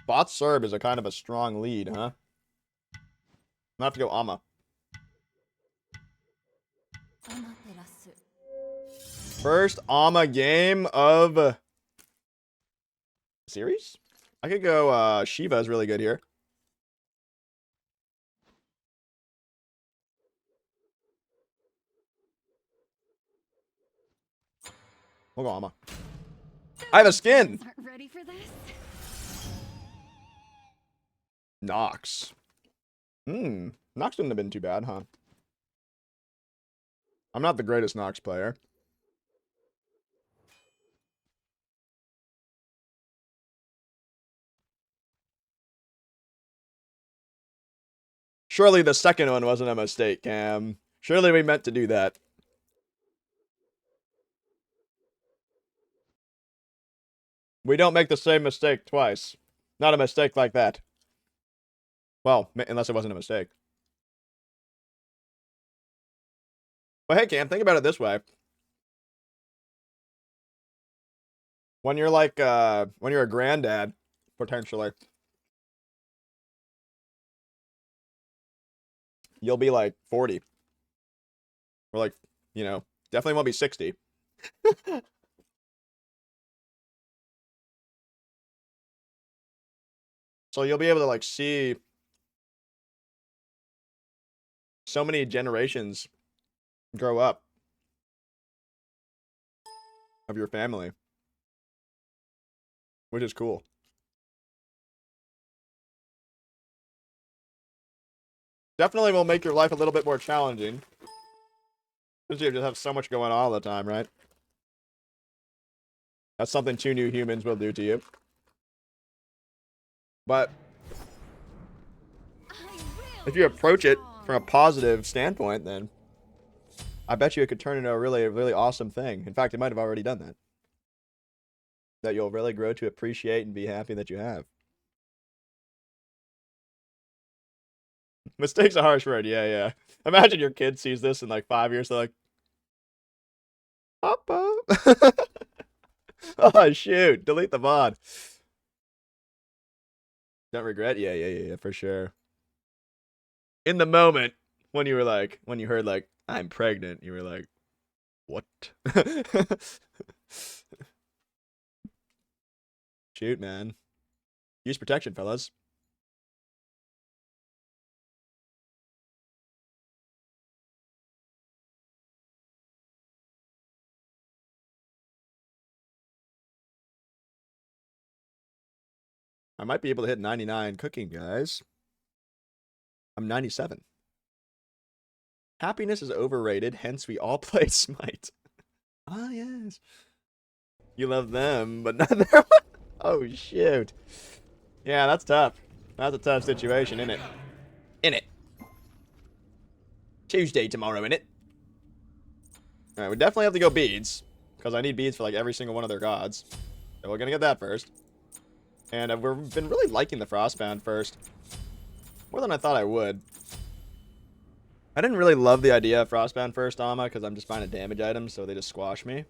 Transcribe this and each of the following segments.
Bot Serb is a kind of a strong lead, huh? I'm gonna have to go Ama. Amaterasu. First Ama game of series? I could go Shiva is really good here. We'll go Ama. I have a skin! Aren't ready for this? Nox. Nox wouldn't have been too bad, huh? I'm not the greatest Nox player. Surely the second one wasn't a mistake, Cam. Surely we meant to do that. We don't make the same mistake twice. Not a mistake like that. Well, unless it wasn't a mistake. But hey, Cam, think about it this way. When you're like, when you're a granddad, potentially, you'll be like 40. Or like, you know, definitely won't be 60. So you'll be able to like see so many generations grow up of your family, which is cool. Definitely will make your life a little bit more challenging. Because you just have so much going on all the time, right? That's something two new humans will do to you. But if you approach it from a positive standpoint, then I bet you it could turn into a really awesome thing. In fact, it might have already done that. That you'll really grow to appreciate and be happy that you have. Mistakes a harsh word, yeah. Imagine your kid sees this in like 5 years, they're like, Papa. Oh, shoot. Delete the mod. Don't regret? Yeah, for sure. In the moment, when you were like, when you heard like, I'm pregnant, you were like, what? Shoot, man. Use protection, fellas. I might be able to hit 99 cooking, guys. I'm 97. Happiness is overrated, hence we all play Smite. Ah, yes. You love them, but not their. Oh, shoot. Yeah, that's tough. That's a tough situation, isn't it? In it. Tuesday tomorrow, innit? Alright, we definitely have to go beads. Because I need beads for like every single one of their gods. So we're gonna get that first. And we've been really liking the Frostbound first. More than I thought I would. I didn't really love the idea of Frostbound first, Ama, because I'm just finding damage items, so they just squash me.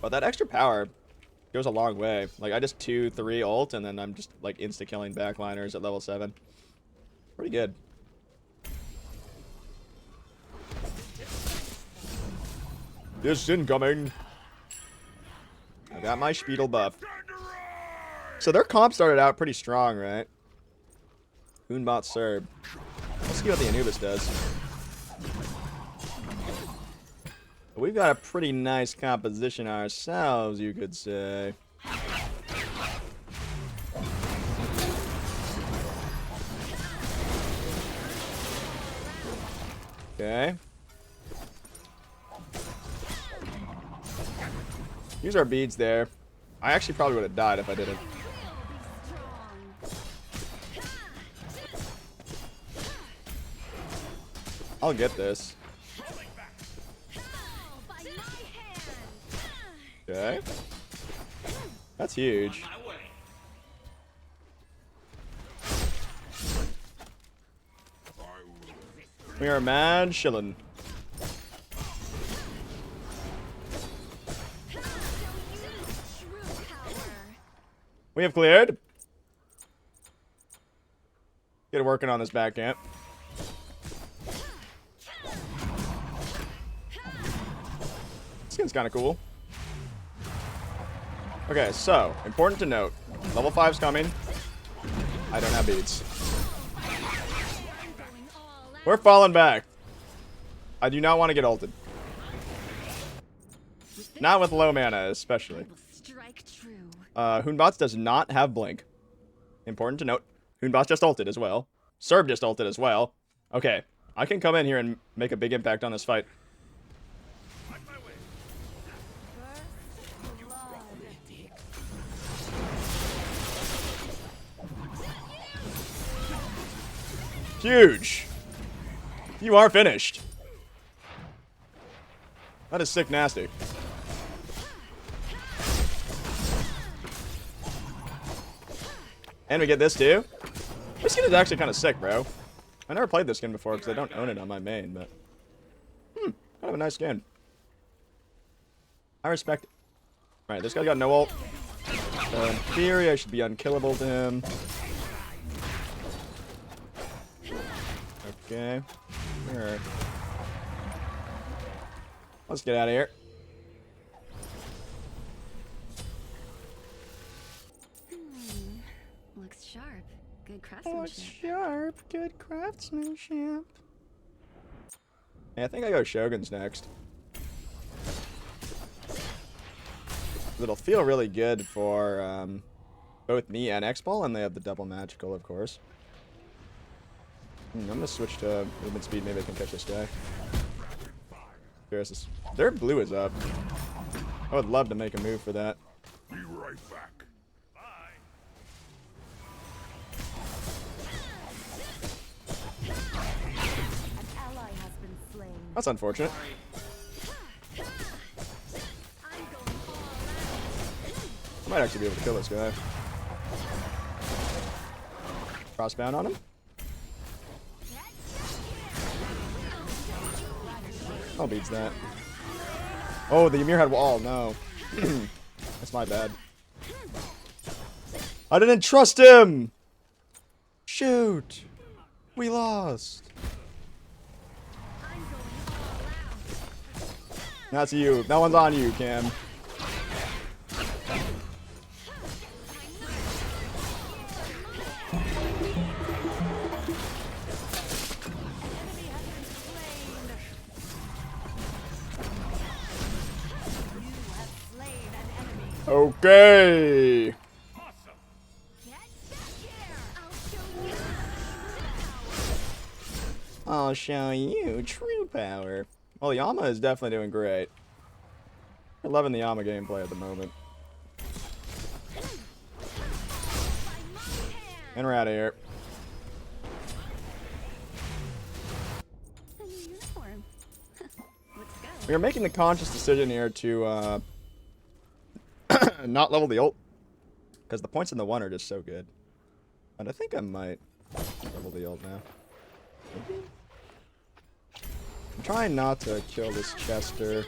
But that extra power goes a long way. Like, I just 2-3 ult, and then I'm just, like, insta-killing backliners at level 7. Pretty good. This incoming. I got my Speedle buff. So their comp started out pretty strong, right? Boonbot Serb. Let's see what the Anubis does. We've got a pretty nice composition ourselves, you could say. Okay. Use our beads there. I actually probably would have died if I didn't. I'll get this. Okay. That's huge. We are mad shillin'. We have cleared. Get working on this back camp. Skin's kind of cool. Okay, so, important to note. Level 5's coming. I don't have beads. We're falling back. I do not want to get ulted. Not with low mana, especially. Hoonbots does not have blink. Important to note. Hoonbots just ulted as well. Serb just ulted as well. Okay, I can come in here and make a big impact on this fight. Huge. You are finished. That is sick nasty. And we get this too. This skin is actually kind of sick, bro. I never played this skin before because I don't own it on my main, but kind of a nice skin. I respect it. Alright, this guy got no ult. So in theory, I should be unkillable to him. Okay. Sure. Let's get out of here. Looks sharp. Good craftsmanship. Looks sharp. Good craftsmanship. Yeah, I think I go Shogun's next. It'll feel really good for both me and X-Ball, and they have the double magical, of course. I'm gonna switch to movement speed. Maybe I can catch this guy. Their blue is up. I would love to make a move for that. Be right back. Bye. An ally has been slain. That's unfortunate. I might actually be able to kill this guy. Crossbound on him. Oh, beats that. Oh, the Ymir had wall. No. That's my bad. I didn't trust him! Shoot! We lost. That's you. That one's on you, Cam. Okay. I'll show you true power. Well, Yama is definitely doing great. I'm loving the Yama gameplay at the moment. And we're out of here. We are making the conscious decision here to not level the ult, because the points in the one are just so good. And I think I might level the ult now. Maybe? I'm trying not to kill this Chester.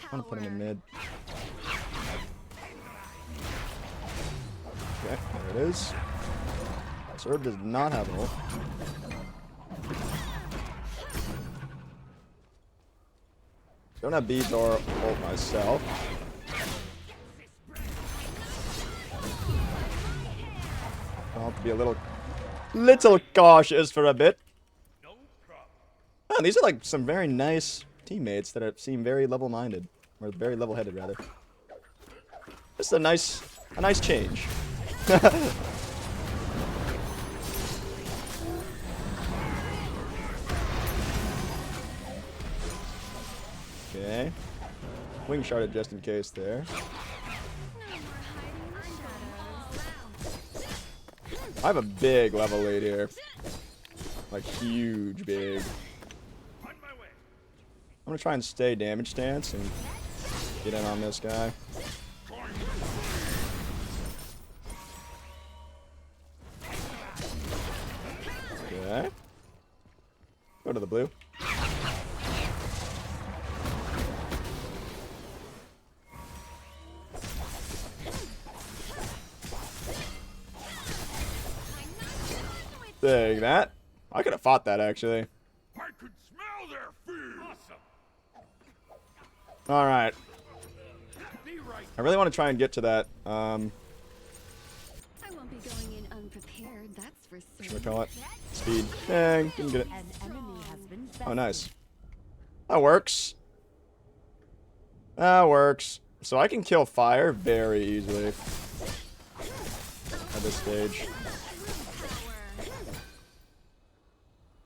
I want to put him in mid. Okay, there it is. Serb does not have an ult. Don't have beads or ult myself. I'll have to be a little cautious for a bit. Oh, these are like some very nice teammates that seem very level-minded, or very level-headed rather. Just a nice change. Okay. Wing sharded just in case there. I have a big level lead here. Like, huge big. I'm gonna try and stay damage stance and get in on this guy. Okay. Go to the blue. Take that. I could have fought that, actually. I could smell their fear. Awesome. Alright. Be right. I really want to try and get to that, I won't be going in unprepared, that's for what should certain. we call it? Speed. Dang, didn't get it. An enemy has been Oh, nice. That works. That works. So I can kill fire very easily at this stage.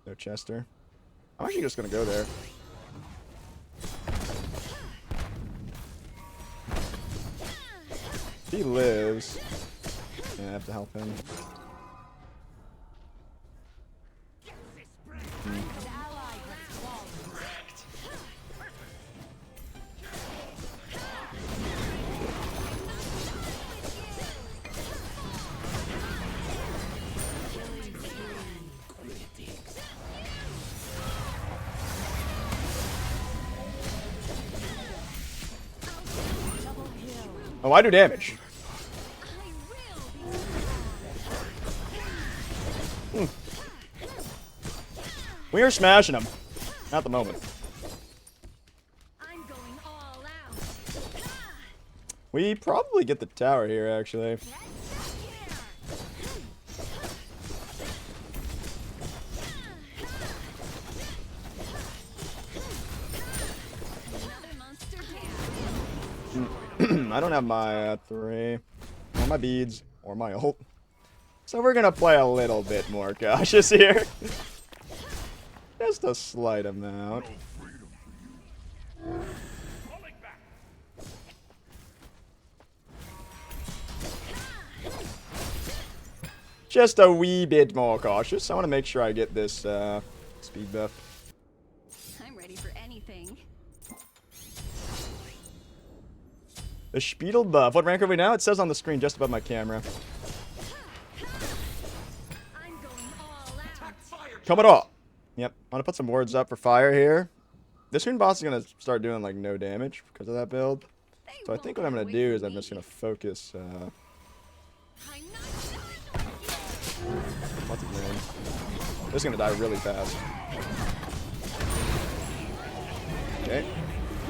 No Chester. I'm actually just gonna go there. If he lives, yeah, I have to help him. Oh, I do damage. We are smashing them. At the moment. I'm going all out. We probably get the tower here, actually. Another monster down. I don't have my 3, or my beads, or my ult. So we're gonna play a little bit more cautious here. Just a slight amount. Falling back. Just a wee bit more cautious. I want to make sure I get this speed buff. I'm ready for anything. The Spiedel buff. What rank are we now? It says on the screen just above my camera. I'm going all out. Come it up. Yep. I'm gonna put some wards up for fire here. This Rune boss is gonna start doing like no damage because of that build. They So I think what I'm gonna won't do wait is for I'm just me. gonna focus. I'm not done with you. What's his name? This is gonna die really fast. Okay.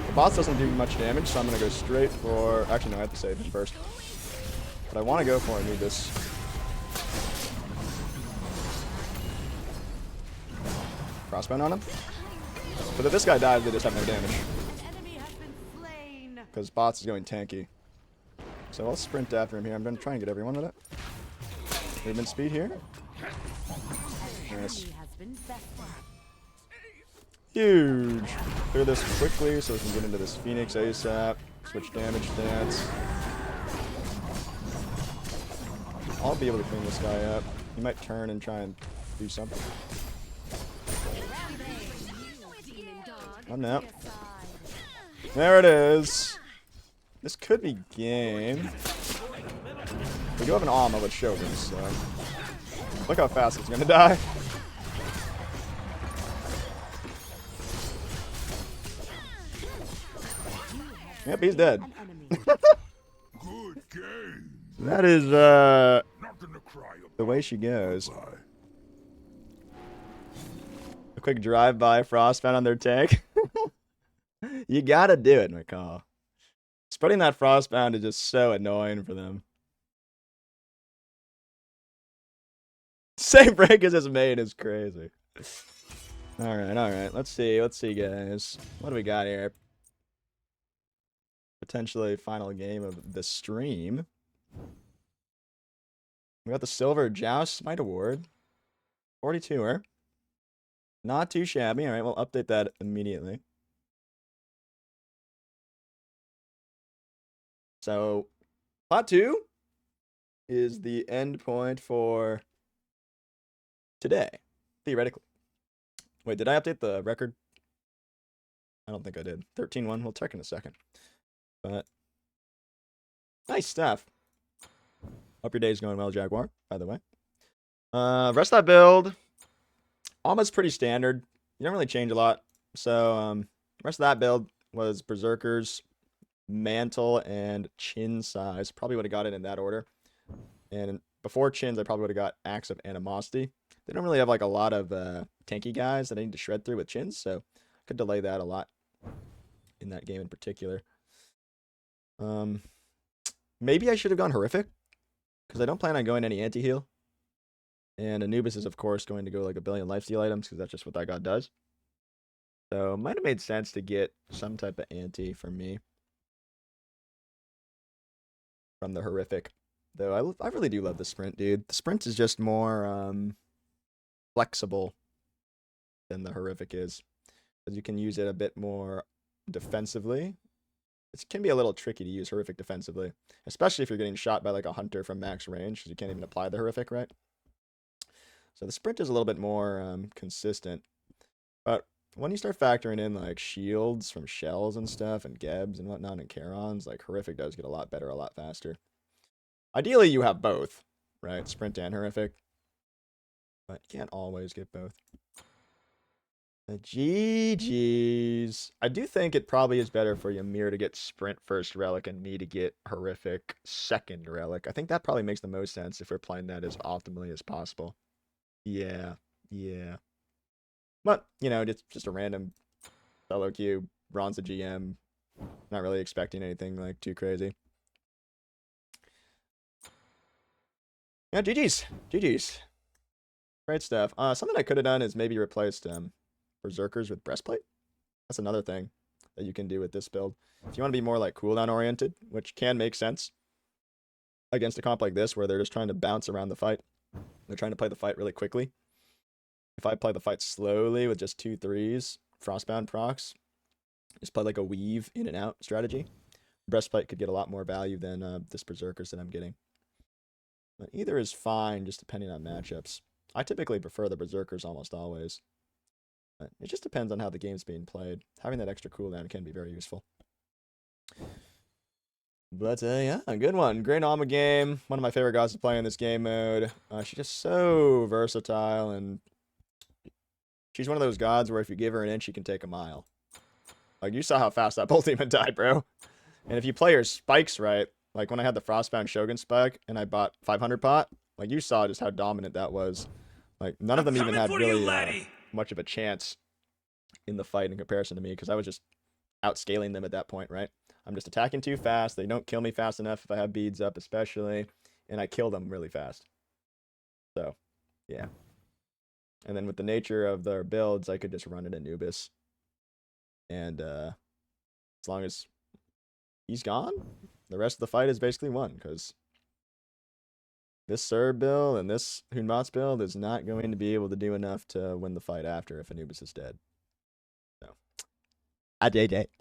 The boss doesn't do much damage, so I'm gonna go straight for. Actually, no, I have to save him first. But I want to go for. I need this. Crossbow on him. But if this guy dies, they just have no damage. Enemy has been slain. Because bots is going tanky. So I'll sprint after him here. I'm going to try and get everyone with it. Movement speed here. Nice. Has been Huge. Clear this quickly so we can get into this Phoenix ASAP. Switch damage stats. I'll be able to clean this guy up. He might turn and try and do something. Oh no. There it is. This could be game. We do have an Alma with Shogun, so look how fast it's gonna die. Yep, he's dead. Good game. That is Nothing to cry about. the way she goes. Bye. A quick drive-by Frostbound on their tank. You gotta do it, McCall. Spreading that Frostbound is just so annoying for them. Same rank as his main is crazy. Alright. Let's see, guys. What do we got here? Potentially final game of the stream. We got the Silver Joust Smite Award. 42er. Not too shabby. Alright, we'll update that immediately. So, Plot 2 is the end point for today, theoretically. Wait, did I update the record? I don't think I did. 13-1. We'll check in a second. But, nice stuff. Hope your day's going well, Jaguar, by the way. Rest of that build, almost pretty standard. You don't really change a lot. So, rest of that build was Berserkers, Mantle, and Chin Size. Probably would have got it in that order. And before Chins, I probably would have got Axe of Animosity. They don't really have like a lot of tanky guys that I need to shred through with Chins, so I could delay that a lot in that game in particular. Maybe I should have gone Horrific, because I don't plan on going any anti-heal. And Anubis is, of course, going to go like a billion lifesteal items, because that's just what that god does. So it might have made sense to get some type of anti for me from the Horrific. Though I really do love the Sprint, dude. The Sprint is just more flexible than the Horrific is, because you can use it a bit more defensively. It can be a little tricky to use Horrific defensively, especially if you're getting shot by like a hunter from max range, because you can't even apply the Horrific, right? So the Sprint is a little bit more consistent. But when you start factoring in like shields from shells and stuff, and Gebs and whatnot, and Charons, like Horrific does get a lot better a lot faster. Ideally, you have both, right? Sprint and Horrific. But you can't always get both. The GG's. I do think it probably is better for Ymir to get Sprint first relic and me to get Horrific second relic. I think that probably makes the most sense if we're playing that as optimally as possible. Yeah, yeah. But, you know, it's just a random solo queue. Ron's a GM. Not really expecting anything like too crazy. Yeah, GG's. GG's. Great stuff. Something I could have done is maybe replaced Berserkers with Breastplate. That's another thing that you can do with this build. If you want to be more like cooldown oriented, which can make sense against a comp like this where they're just trying to bounce around the fight. They're trying to play the fight really quickly. If I play the fight slowly with just 2/3s, Frostbound procs, just play like a weave in and out strategy, Breastplate could get a lot more value than this Berserkers that I'm getting. But either is fine, just depending on matchups. I typically prefer the Berserkers almost always. But it just depends on how the game's being played. Having that extra cooldown can be very useful. But yeah, a good one. Great Alma game. One of my favorite gods to play in this game mode. She's just so versatile, and she's one of those gods where if you give her an inch, she can take a mile. Like, you saw how fast that Bolt Demon died, bro. And if you play her spikes right, like when I had the Frostbound Shogun spike and I bought 500 pot, like you saw just how dominant that was. Like, none of them even had really much of a chance in the fight in comparison to me, because I was just outscaling them at that point, right? I'm just attacking too fast. They don't kill me fast enough if I have beads up, especially. And I kill them really fast. So, yeah. And then with the nature of their builds, I could just run it Anubis. And as long as he's gone, the rest of the fight is basically won, because this Serb build and this Hunmats build is not going to be able to do enough to win the fight after if Anubis is dead. So, I did it.